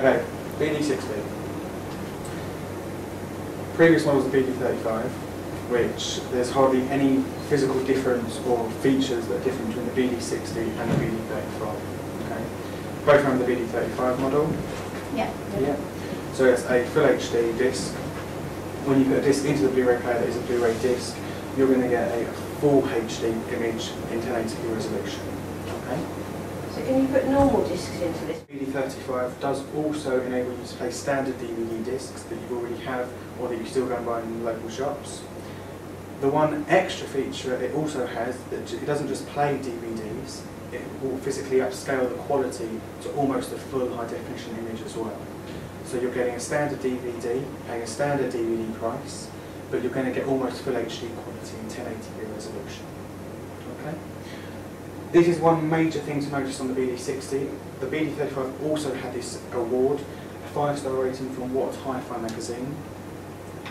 Okay, BD-60. Previous model was the BD-35, which there's hardly any physical difference or features that are different between the BD-60 and the BD-35. Okay, both run the BD-35 model. Yeah. Yeah. So it's a full HD disc. When you put a disc into the Blu-ray player that is a Blu-ray disc, you're going to get a full HD image in 1080p resolution. Okay. So can you put normal discs into this? BD-35 does also enable you to play standard DVD discs that you already have or that you still go and buy in local shops. The one extra feature it also has, that it doesn't just play DVDs, it will physically upscale the quality to almost a full high definition image as well. So you're getting a standard DVD, paying a standard DVD price, but you're going to get almost full HD quality in 1080p resolution. Okay? This is one major thing to notice on the BD-60. The BD-35 also had this award, a 5-star rating from What Hi-Fi magazine.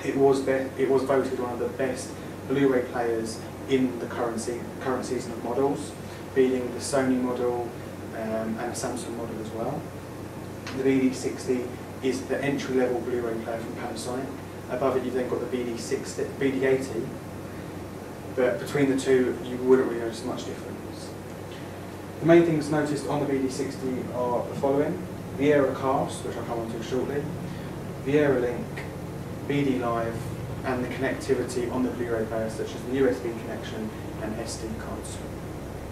It was voted one of the best Blu-ray players in the current season of models, beating the Sony model and a Samsung model as well. The BD-60 is the entry-level Blu-ray player from Panasonic. Above it you've then got the BD-80, but between the two you wouldn't really notice much difference. The main things noticed on the BD-60 are the following: Viera cast, which I'll come on to shortly, Viera link, BD Live, and the connectivity on the Blu-ray player, such as the USB connection and SD cards.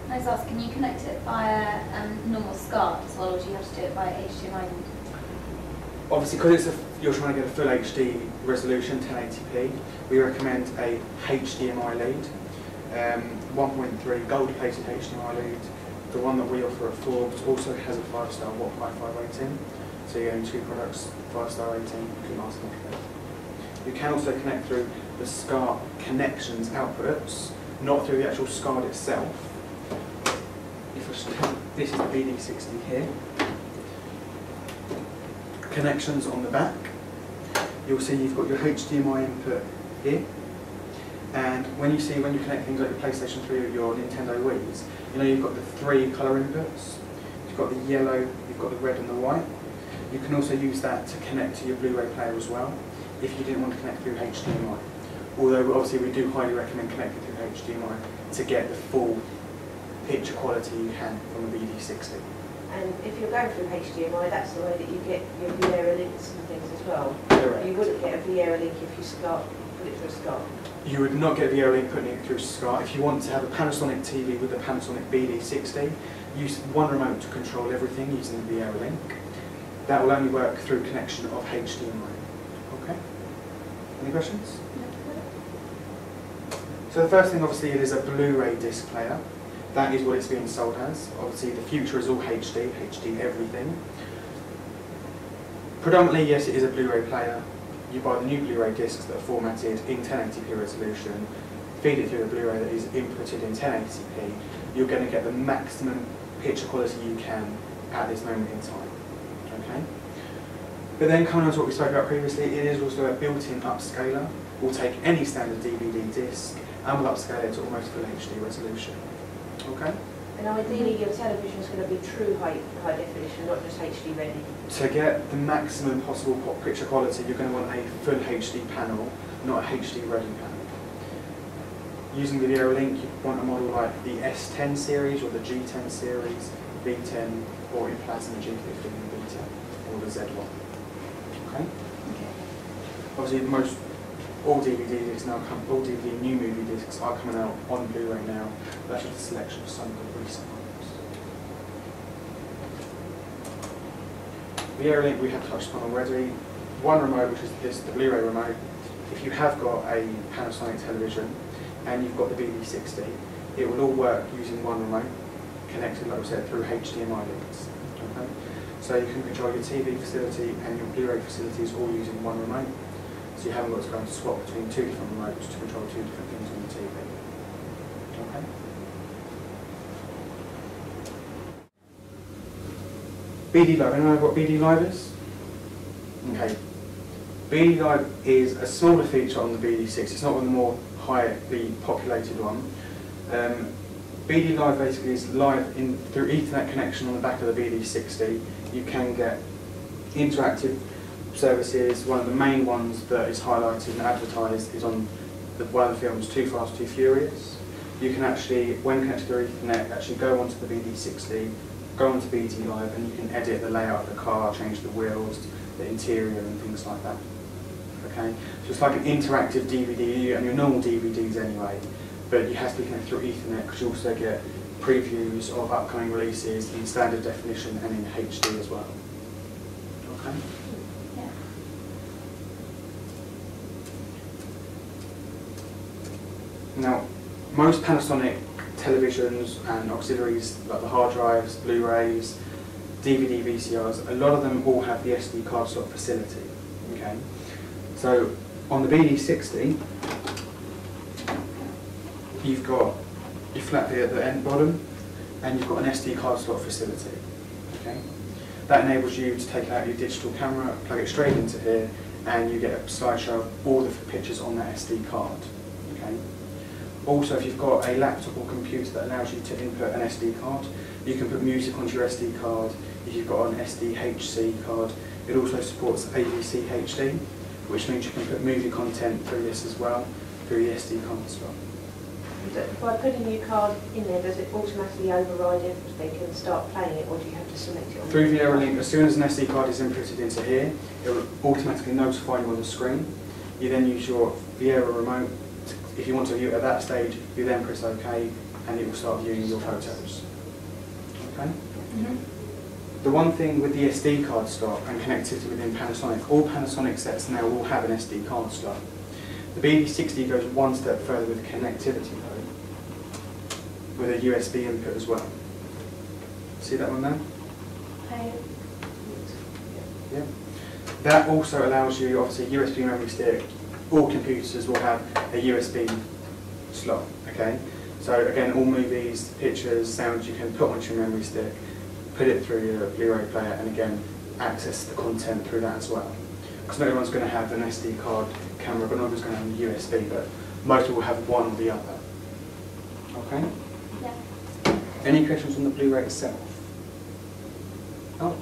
Can I just ask, can you connect it via normal SCART as well, or do you have to do it via HDMI? Obviously, because you're trying to get a full HD resolution, 1080p, we recommend a HDMI lead, 1.3 gold-plated HDMI lead. The one that we offer at Forbes also has a 5-star What Hi-Fi rating, so you're getting 2 products, 5-star rating, you can ask them to connect. You can also connect through the SCART connections outputs, not through the actual SCART itself. If I this is the BD-60 here. Connections on the back. You'll see you've got your HDMI input here. And when you connect things like your PlayStation 3 or your Nintendo Wii's, you know you've got the 3 colour inputs. You've got the yellow, you've got the red and the white. You can also use that to connect to your Blu-ray player as well, if you didn't want to connect through HDMI. Although obviously we do highly recommend connecting through HDMI to get the full picture quality you can from the BD-60. And if you're going through HDMI, that's the way that you get your Viera links and things as well. Correct. You wouldn't get a Viera link if you put it through a SCART. You would not get a Viera link putting it through SCART. If you want to have a Panasonic TV with the Panasonic BD-60, use one remote to control everything using the Viera link. That will only work through connection of HDMI. Okay? Any questions? So the first thing, obviously, it is a Blu-ray disc player. That is what it's being sold as. Obviously, the future is all HD, HD everything. Predominantly, yes, it is a Blu-ray player. You buy the new Blu-ray discs that are formatted in 1080p resolution, feed it through the Blu-ray that is inputted in 1080p. You're going to get the maximum picture quality you can at this moment in time. Okay? But then, coming on to what we spoke about previously, it is also a built-in upscaler. We'll take any standard DVD disc and we'll upscale it to almost full HD resolution. Okay? And ideally your television is going to be true high definition, not just HD ready. To get the maximum possible picture quality, you're going to want a full HD panel, not a HD ready panel. Using the Viera link, you want a model like the S10 series or the G10 series, B10, or in plasma G15 and B10, or the Z1. Okay? Obviously, all DVD discs now all DVD new movie discs are coming out on Blu-ray now. That's just a selection of some of the recent ones. Viera link we have touched upon already. One remote, which is the Blu-ray remote. If you have got a Panasonic television and you've got the BD-60, it will all work using one remote, connected, like we said, through HDMI links. Okay? So you can control your TV facility and your Blu-ray facilities all using one remote. So you haven't got to go and swap between 2 different remotes to control 2 different things on the TV. Okay? BD Live. Anyone know what BD Live is? Okay. BD Live is a smaller feature on the BD-60. It's not one of the more highly populated one. BD Live basically is live through Ethernet connection on the back of the BD-60. You can get interactive services, one of the main ones that is highlighted and advertised is on one of the films Too Fast, Too Furious. You can actually, when connected to Ethernet, actually go onto the BD-60, go onto BD Live, and you can edit the layout of the car, change the wheels, the interior and things like that. Okay, so it's like an interactive DVD, and your normal DVDs anyway, but you have to be connected through Ethernet because you also get previews of upcoming releases in standard definition and in HD as well. Okay. Yeah. Now, most Panasonic televisions and auxiliaries, like the hard drives, Blu-rays, DVD, VCRs, a lot of them all have the SD card slot facility. Okay, so on the BD-60, you've got your flap here at the end bottom, and you've got an SD card slot facility. Okay, that enables you to take out your digital camera, plug it straight into here, and you get a slideshow of all the pictures on that SD card. Okay. Also, if you've got a laptop or computer that allows you to input an SD card, you can put music onto your SD card. If you've got an SDHC card, it also supports AVC HD, which means you can put movie content through this as well, through the SD card slot. By putting your card in there, does it automatically override everything and start playing it, or do you have to select it on Through Viera Link, as soon as an SD card is inputted into here, it will automatically notify you on the screen. You then use your Viera remote. If you want to view it at that stage, you then press OK, and it will start viewing your photos. Okay? Mm-hmm. The one thing with the SD card slot and connectivity within Panasonic, all Panasonic sets now will have an SD card slot. The BD-60 goes one step further with connectivity though, with a USB input as well. See that one there? Yeah. That also allows you, obviously, USB memory stick. All computers will have a USB slot, okay? So again, all movies, pictures, sounds you can put onto your memory stick, put it through your Blu-ray player, and again, access the content through that as well. Because not everyone's going to have an SD card camera, but not everyone's going to have a USB, but most will have one or the other. Okay? Yeah. Any questions on the Blu-ray itself? Oh.